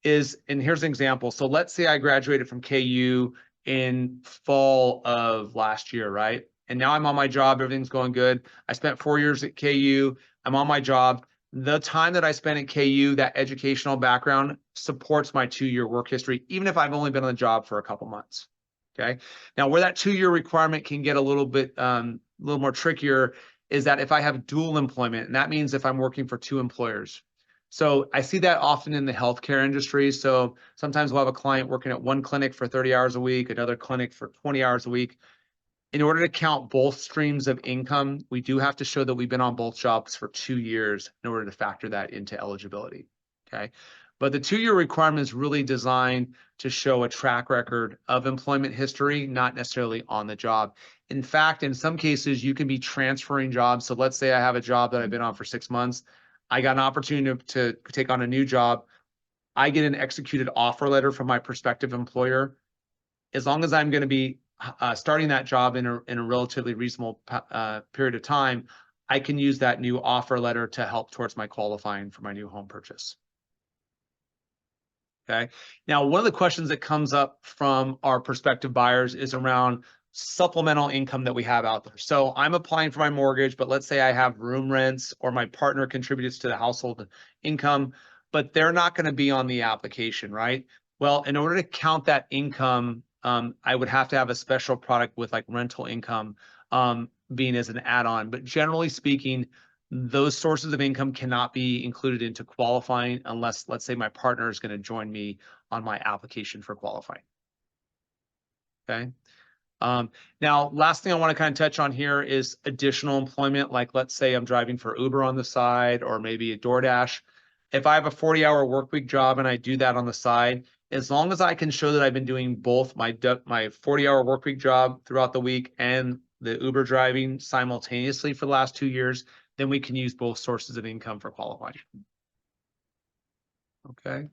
and here's an example. So let's say I graduated from KU in fall of last year, right? And now I'm on my job, everything's going good. I spent 4 years at KU, I'm on my job. The time that I spent at KU, that educational background supports my 2-year work history, even if I've only been on the job for a couple months. Okay. Now, where that 2-year requirement can get a little more trickier is that if I have dual employment, and that means if I'm working for 2 employers. So I see that often in the healthcare industry. So sometimes we'll have a client working at one clinic for 30 hours a week, another clinic for 20 hours a week. In order to count both streams of income, we do have to show that we've been on both jobs for 2 years in order to factor that into eligibility. Okay. But the 2-year requirement is really designed to show a track record of employment history, not necessarily on the job. In fact, in some cases, you can be transferring jobs. So let's say I have a job that I've been on for 6 months. I got an opportunity to take on a new job. I get an executed offer letter from my prospective employer. As long as I'm going to be starting that job in a relatively reasonable period of time, I can use that new offer letter to help towards my qualifying for my new home purchase. Okay. Now, one of the questions that comes up from our prospective buyers is around supplemental income that we have out there. So I'm applying for my mortgage, but let's say I have room rents or my partner contributes to the household income, but they're not going to be on the application, right? Well, in order to count that income, I would have to have a special product with like rental income being as an add-on. But generally speaking, those sources of income cannot be included into qualifying unless, let's say, my partner is going to join me on my application for qualifying. Okay. Now, last thing I want to kind of touch on here is additional employment. Like, let's say I'm driving for Uber on the side or maybe a DoorDash. If I have a 40-hour work week job and I do that on the side, as long as I can show that I've been doing both my 40-hour work week job throughout the week and the Uber driving simultaneously for the last 2 years, then we can use both sources of income for qualifying. Okay.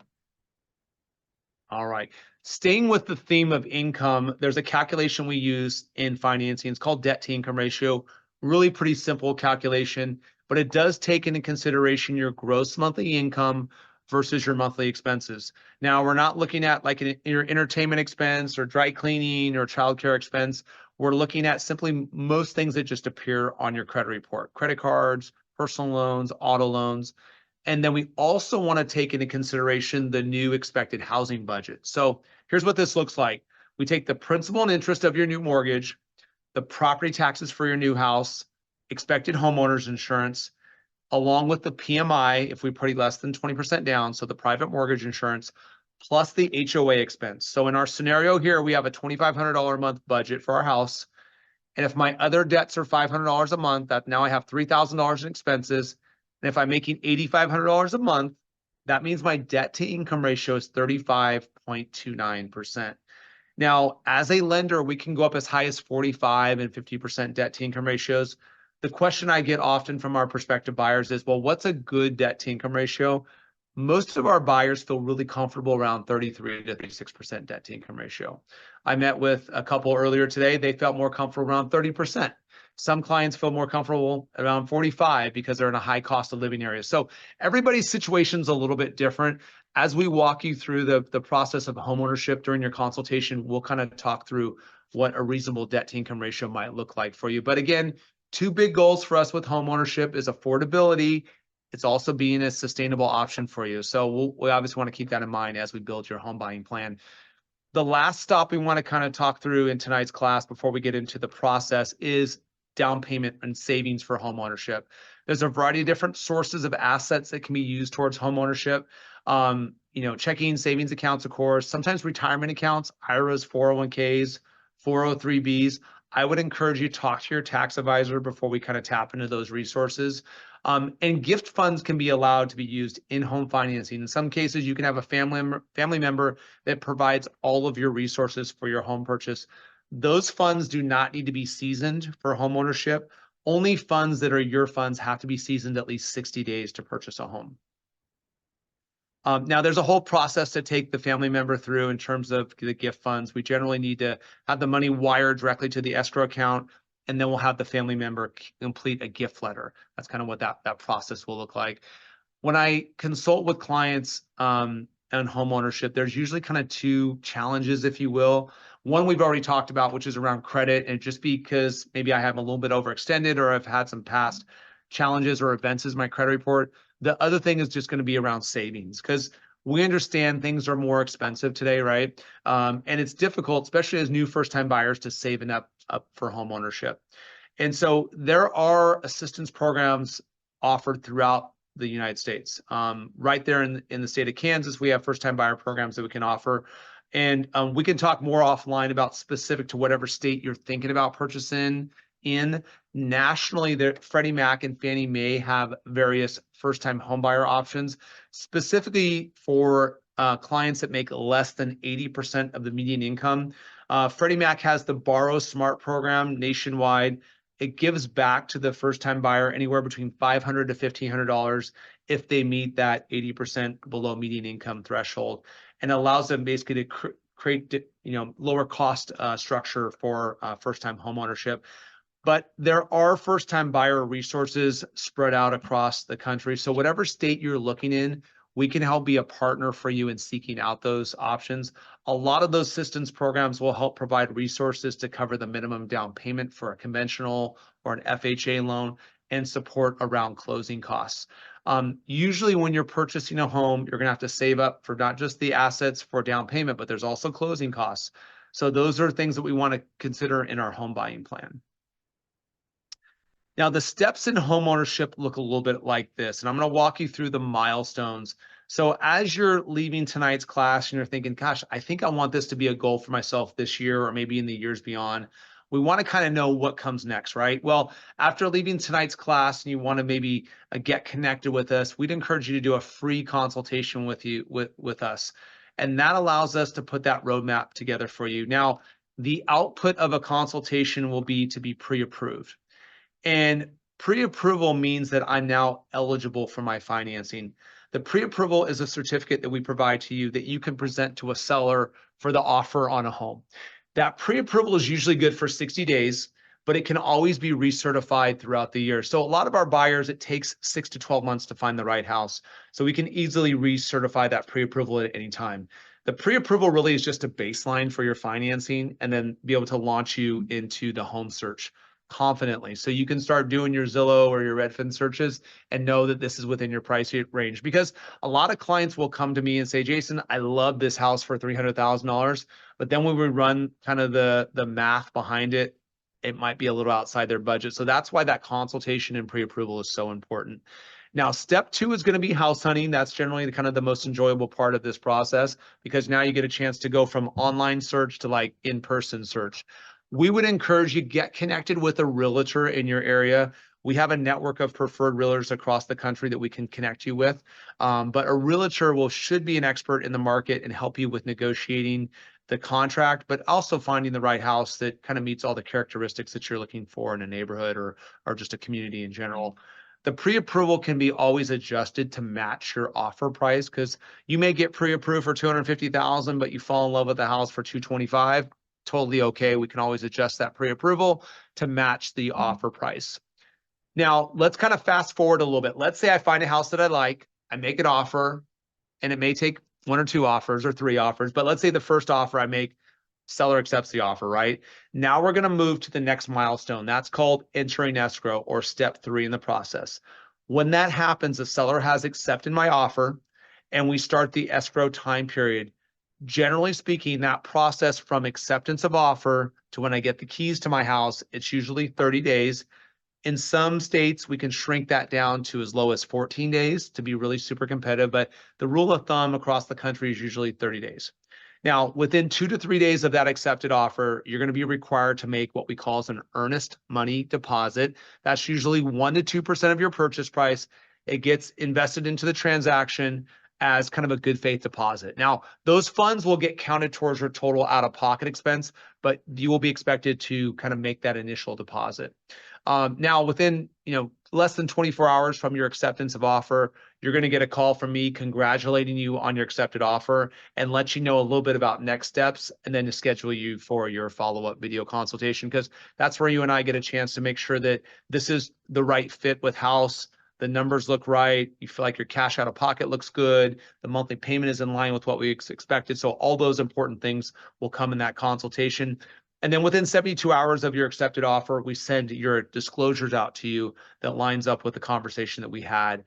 All right. Staying with the theme of income, there's a calculation we use in financing. It's called debt to income ratio. Really pretty simple calculation, but it does take into consideration your gross monthly income versus your monthly expenses. Now, we're not looking at like your entertainment expense or dry cleaning or childcare expense. We're looking at simply most things that just appear on your credit report: credit cards, personal loans, auto loans. And then we also want to take into consideration the new expected housing budget. So here's what this looks like. We take the principal and interest of your new mortgage, the property taxes for your new house, expected homeowners insurance, along with the PMI, if we put less than 20% down, so the private mortgage insurance, plus the HOA expense. So in our scenario here, we have a $2,500 a month budget for our house. And if my other debts are $500 a month, that now I have $3,000 in expenses. And if I'm making $8,500 a month, that means my debt to income ratio is 35.29%. Now, as a lender, we can go up as high as 45 and 50% debt to income ratios. The question I get often from our prospective buyers is, well, what's a good debt to income ratio? Most of our buyers feel really comfortable around 33 to 36% debt to income ratio. I met with a couple earlier today. They felt more comfortable around 30%. Some clients feel more comfortable around 45 because they're in a high cost of living area. So everybody's situation's a little bit different. As we walk you through the process of homeownership during your consultation, we'll kind of talk through what a reasonable debt to income ratio might look like for you. But again, two big goals for us with homeownership is affordability. It's also being a sustainable option for you. So we obviously want to keep that in mind as we build your home buying plan. The last stop we want to kind of talk through in tonight's class before we get into the process is down payment and savings for homeownership. There's a variety of different sources of assets that can be used towards homeownership. Checking, savings accounts, of course, sometimes retirement accounts, IRAs, 401ks, 403bs. I would encourage you to talk to your tax advisor before we kind of tap into those resources. And gift funds can be allowed to be used in home financing. In some cases, you can have a family member that provides all of your resources for your home purchase. Those funds do not need to be seasoned for home ownership. Only funds that are your funds have to be seasoned at least 60 days to purchase a home. Now, there's a whole process to take the family member through in terms of the gift funds. We generally need to have the money wired directly to the escrow account, and then we'll have the family member complete a gift letter. That's kind of what that process will look like. When I consult with clients on home ownership, there's usually kind of two challenges, if you will. One we've already talked about, which is around credit, and just because maybe I have a little bit overextended or I've had some past challenges or events as my credit report. The other thing is just going to be around savings, because we understand things are more expensive today, right? And it's difficult, especially as new first-time buyers, to save up for home ownership. And so there are assistance programs offered throughout the United States. Right there in the state of Kansas, we have first-time buyer programs that we can offer. And we can talk more offline about specific to whatever state you're thinking about purchasing in. Nationally, Freddie Mac and Fannie Mae have various first-time homebuyer options, specifically for clients that make less than 80% of the median income. Freddie Mac has the Borrow Smart program nationwide. It gives back to the first-time buyer anywhere between $500 to $1,500 if they meet that 80% below median income threshold, and allows them basically to create lower cost structure for first-time homeownership. But there are first-time buyer resources spread out across the country. So whatever state you're looking in, we can help be a partner for you in seeking out those options. A lot of those assistance programs will help provide resources to cover the minimum down payment for a conventional or an FHA loan and support around closing costs. Usually when you're purchasing a home, you're gonna have to save up for not just the assets for down payment, but there's also closing costs. So those are things that we want to consider in our home buying plan. Now, the steps in homeownership look a little bit like this, and I'm going to walk you through the milestones. So as you're leaving tonight's class and you're thinking, gosh, I think I want this to be a goal for myself this year or maybe in the years beyond, we want to kind of know what comes next, right? Well, after leaving tonight's class and you want to maybe get connected with us, we'd encourage you to do a free consultation with us. And that allows us to put that roadmap together for you. Now, the output of a consultation will be to be pre-approved. And pre-approval means that I'm now eligible for my financing. The pre-approval is a certificate that we provide to you that you can present to a seller for the offer on a home. That pre-approval is usually good for 60 days, but it can always be recertified throughout the year. So a lot of our buyers, it takes 6 to 12 months to find the right house. So we can easily recertify that pre-approval at any time. The pre-approval really is just a baseline for your financing and then be able to launch you into the home search confidently. So you can start doing your Zillow or your Redfin searches and know that this is within your price range. Because a lot of clients will come to me and say, Jason, I love this house for $300,000. But then when we run kind of the math behind it, it might be a little outside their budget. So that's why that consultation and pre-approval is so important. Now, step 2 is going to be house hunting. That's generally the kind of the most enjoyable part of this process, because now you get a chance to go from online search to like in-person search. We would encourage you get connected with a realtor in your area. We have a network of preferred realtors across the country that we can connect you with. But a realtor should be an expert in the market and help you with negotiating the contract, but also finding the right house that kind of meets all the characteristics that you're looking for in a neighborhood or just a community in general. The pre-approval can be always adjusted to match your offer price, because you may get pre-approved for $250,000, but you fall in love with the house for $225,000. Totally okay. We can always adjust that pre-approval to match the offer price. Now, let's kind of fast forward a little bit. Let's say I find a house that I like, I make an offer, and it may take 1 or 2 offers or 3 offers, but let's say the first offer I make, seller accepts the offer, right? Now we're going to move to the next milestone. That's called entering escrow, or step 3 in the process. When that happens, the seller has accepted my offer and we start the escrow time period. Generally speaking, that process from acceptance of offer to when I get the keys to my house, it's usually 30 days. In some states, we can shrink that down to as low as 14 days to be really super competitive, but the rule of thumb across the country is usually 30 days. Now, within 2 to 3 days of that accepted offer, you're going to be required to make what we call as an earnest money deposit. That's usually 1 to 2% of your purchase price. It gets invested into the transaction as kind of a good faith deposit. Now, those funds will get counted towards your total out-of-pocket expense, but you will be expected to kind of make that initial deposit. Now, within less than 24 hours from your acceptance of offer, you're going to get a call from me congratulating you on your accepted offer and let you know a little bit about next steps, and then to schedule you for your follow-up video consultation, because that's where you and I get a chance to make sure that this is the right fit with house. The numbers look right. You feel like your cash out of pocket looks good. The monthly payment is in line with what we expected. So all those important things will come in that consultation. And then within 72 hours of your accepted offer, we send your disclosures out to you that lines up with the conversation that we had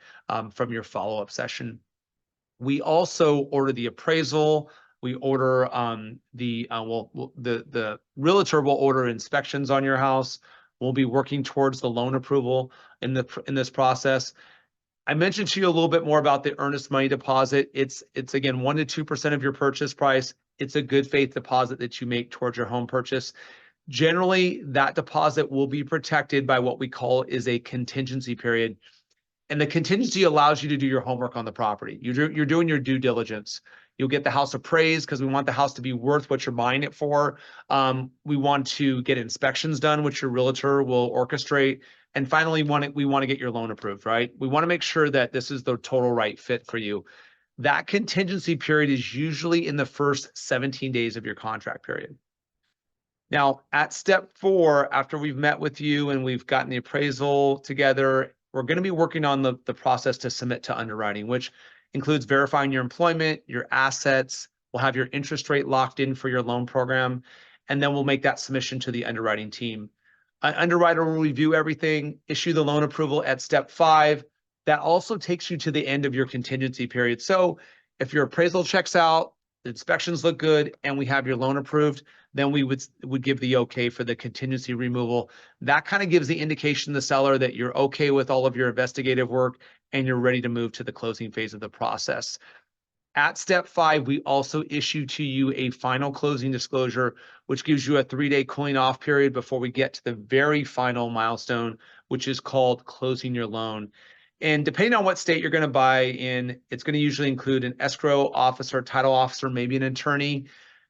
from your follow-up session. We also order the appraisal. We order the realtor will order inspections on your house. We'll be working towards the loan approval in this process. I mentioned to you a little bit more about the earnest money deposit. It's again 1 to 2% of your purchase price. It's a good faith deposit that you make towards your home purchase. Generally, that deposit will be protected by what we call is a contingency period. And the contingency allows you to do your homework on the property. You're doing your due diligence. You'll get the house appraised because we want the house to be worth what you're buying it for. We want to get inspections done, which your realtor will orchestrate. And finally, we want to get your loan approved, right? We want to make sure that this is the total right fit for you. That contingency period is usually in the first 17 days of your contract period. Now, at step 4, after we've met with you and we've gotten the appraisal together, we're going to be working on the process to submit to underwriting, which includes verifying your employment, your assets. We'll have your interest rate locked in for your loan program, and then we'll make that submission to the underwriting team. An underwriter will review everything, issue the loan approval at step 5. That also takes you to the end of your contingency period. So if your appraisal checks out, the inspections look good, and we have your loan approved, then we would give the okay for the contingency removal. That kind of gives the indication to the seller that you're okay with all of your investigative work and you're ready to move to the closing phase of the process. At step 5, we also issue to you a final closing disclosure, which gives you a 3-day cooling off period before we get to the very final milestone, which is called closing your loan. And depending on what state you're going to buy in, it's going to usually include an escrow officer, title officer, maybe an attorney.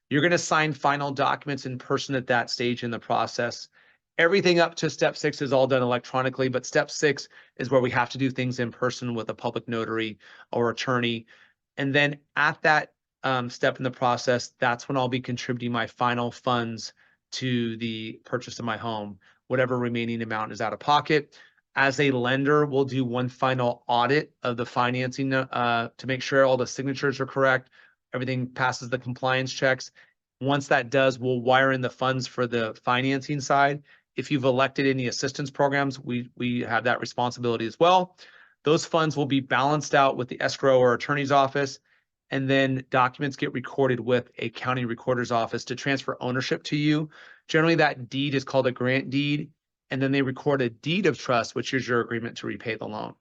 You're going to sign final documents in person at that stage in the process. Everything up to step 6 is all done electronically, but step 6 is where we have to do things in person with a public notary or attorney. And then at that step in the process, that's when I'll be contributing my final funds to the purchase of my home. Whatever remaining amount is out of pocket. As a lender, we'll do one final audit of the financing to make sure all the signatures are correct, everything passes the compliance checks. Once that does, we'll wire in the funds for the financing side, if you've elected any assistance programs, we have that responsibility as well. Those funds will be balanced out with the escrow or attorney's office, and then documents get recorded with a county recorder's office to transfer ownership to you. Generally, that deed is called a grant deed, and then they record a deed of trust, which is your agreement to repay the loan.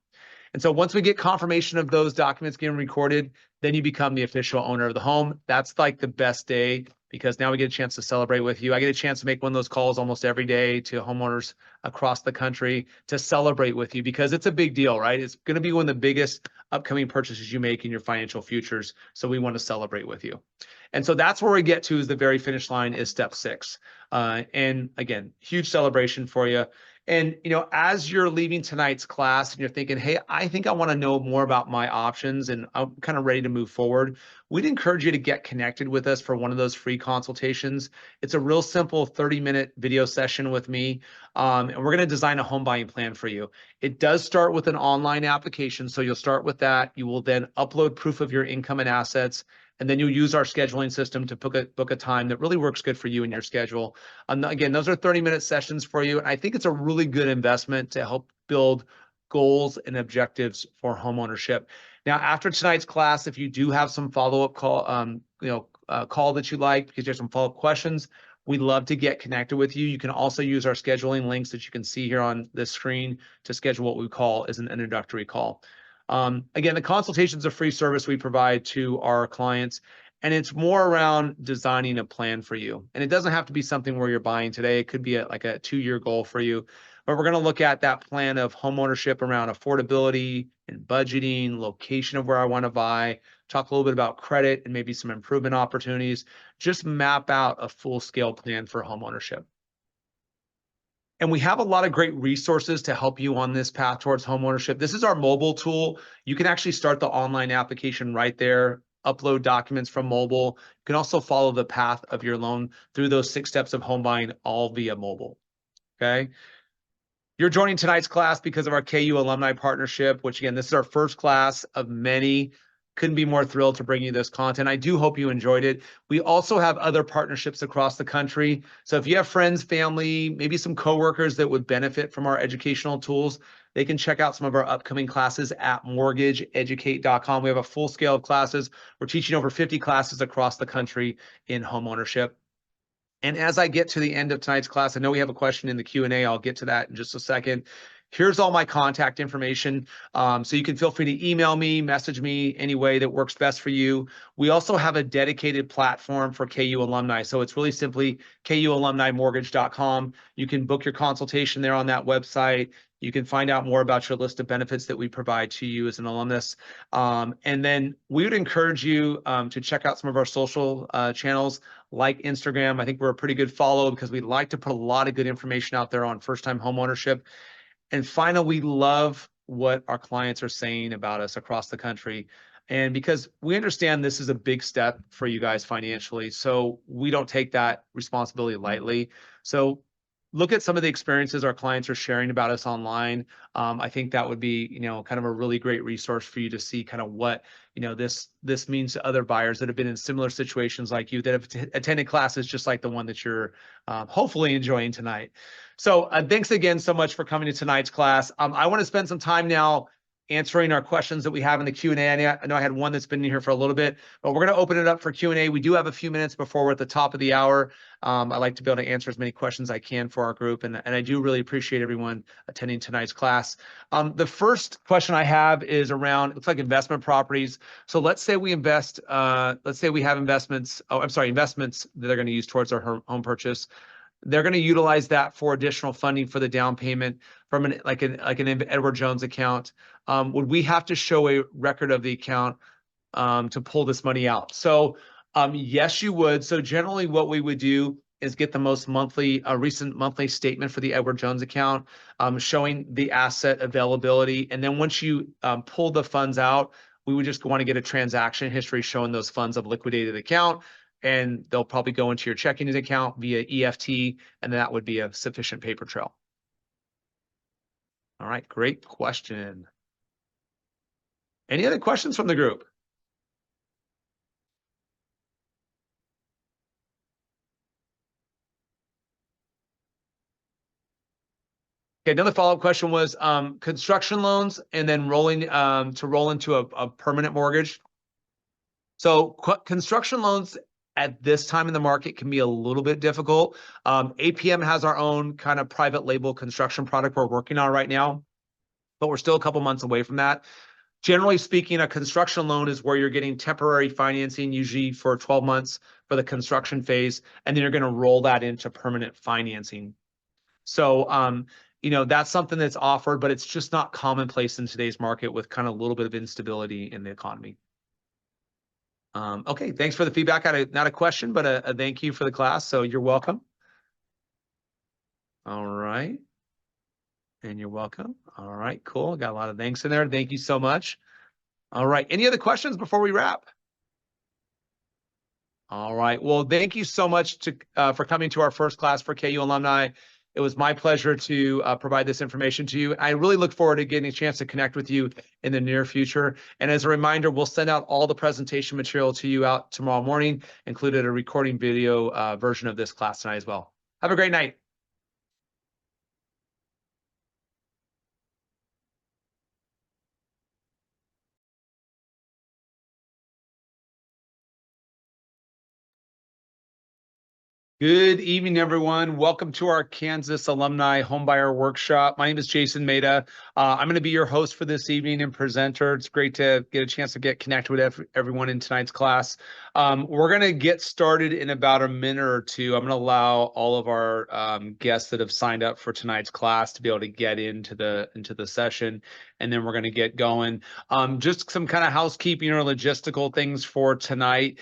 And so once we get confirmation of those documents getting recorded, then you become the official owner of the home. That's like the best day, because now we get a chance to celebrate with you. I get a chance to make one of those calls almost every day to homeowners across the country to celebrate with you, because it's a big deal, right? It's going to be one of the biggest upcoming purchases you make in your financial futures. So we want to celebrate with you. And so that's where we get to, is the very finish line is step 6. And again, huge celebration for you. And, as you're leaving tonight's class and you're thinking, hey, I think I want to know more about my options and I'm kind of ready to move forward, we'd encourage you to get connected with us for one of those free consultations. It's a real simple 30-minute video session with me. And we're going to design a home buying plan for you. It does start with an online application. So you'll start with that. You will then upload proof of your income and assets. And then you'll use our scheduling system to book a time that really works good for you and your schedule. Again, those are 30-minute sessions for you. And I think it's a really good investment to help build goals and objectives for homeownership. Now, after tonight's class, if you do have some follow-up call, call that you like because there's some follow-up questions, we'd love to get connected with you. You can also use our scheduling links that you can see here on this screen to schedule what we call as an introductory call. Again, the consultation is a free service we provide to our clients, and it's more around designing a plan for you. And it doesn't have to be something where you're buying today. It could be like a 2-year goal for you. But we're going to look at that plan of homeownership around affordability and budgeting, location of where I want to buy, talk a little bit about credit and maybe some improvement opportunities. Just map out a full-scale plan for homeownership. And we have a lot of great resources to help you on this path towards homeownership. This is our mobile tool. You can actually start the online application right there, upload documents from mobile. You can also follow the path of your loan through those 6 steps of home buying, all via mobile. Okay. You're joining tonight's class because of our KU alumni partnership, which again, this is our first class of many. Couldn't be more thrilled to bring you this content. I do hope you enjoyed it. We also have other partnerships across the country. So if you have friends, family, maybe some coworkers that would benefit from our educational tools, they can check out some of our upcoming classes at mortgageeducate.com. We have a full scale of classes. We're teaching over 50 classes across the country in homeownership. And as I get to the end of tonight's class, I know we have a question in the Q&A. I'll get to that in just a second. Here's all my contact information. So you can feel free to email me, message me any way that works best for you. We also have a dedicated platform for KU alumni. So it's really simply kualumnimortgage.com. You can book your consultation there on that website. You can find out more about your list of benefits that we provide to you as an alumnus. And then we would encourage you to check out some of our social channels like Instagram. I think we're a pretty good follow because we like to put a lot of good information out there on first-time homeownership. And finally, we love what our clients are saying about us across the country. And because we understand this is a big step for you guys financially, so we don't take that responsibility lightly. So look at some of the experiences our clients are sharing about us online. I think that would be, kind of a really great resource for you to see kind of what, this means to other buyers that have been in similar situations like you, that have attended classes just like the one that you're hopefully enjoying tonight. So thanks again so much for coming to tonight's class. I want to spend some time now answering our questions that we have in the Q&A. I know I had one that's been in here for a little bit, but we're going to open it up for Q&A. We do have a few minutes before we're at the top of the hour. I like to be able to answer as many questions as I can for our group, and I do really appreciate everyone attending tonight's class. The first question I have is around, it looks like investment properties. So let's say we invest, let's say we have investments that they're going to use towards our home purchase. They're going to utilize that for additional funding for the down payment from an Edward Jones account. Would we have to show a record of the account to pull this money out? So yes, you would. So generally what we would do is get the most recent monthly statement for the Edward Jones account, showing the asset availability. And then once you pull the funds out, we would just want to get a transaction history showing those funds have liquidated the account. And they'll probably go into your checking account via EFT, and that would be a sufficient paper trail. All right, great question. Any other questions from the group? Okay, another follow-up question was construction loans and then rolling to roll into a permanent mortgage. So construction loans at this time in the market can be a little bit difficult. APM has our own kind of private label construction product we're working on right now, but we're still a couple months away from that. Generally speaking, a construction loan is where you're getting temporary financing, usually for 12 months for the construction phase, and then you're going to roll that into permanent financing. So, that's something that's offered, but it's just not commonplace in today's market with kind of a little bit of instability in the economy. Okay, thanks for the feedback. Not a question, but a thank you for the class. So you're welcome. All right. And you're welcome. All right, cool. Got a lot of thanks in there. Thank you so much. All right. Any other questions before we wrap? All right. Well, thank you so much for coming to our first class for KU alumni. It was my pleasure to provide this information to you. I really look forward to getting a chance to connect with you in the near future. And as a reminder, we'll send out all the presentation material to you out tomorrow morning, included a recording video version of this class tonight as well. Have a great night. Good evening, everyone. Welcome to our Kansas Alumni Homebuyer Workshop. My name is Jason Maida. I'm going to be your host for this evening and presenter. It's great to get a chance to get connected with everyone in tonight's class. We're going to get started in about a minute or two. I'm going to allow all of our guests that have signed up for tonight's class to be able to get into the session, and then we're going to get going. Just some kind of housekeeping or logistical things for tonight.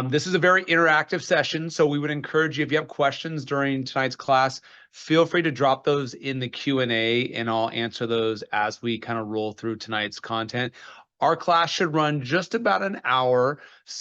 This is a very interactive session, so we would encourage you, if you have questions during tonight's class, feel free to drop those in the Q&A, and I'll answer those as we kind of roll through tonight's content. Our class should run just about an hour.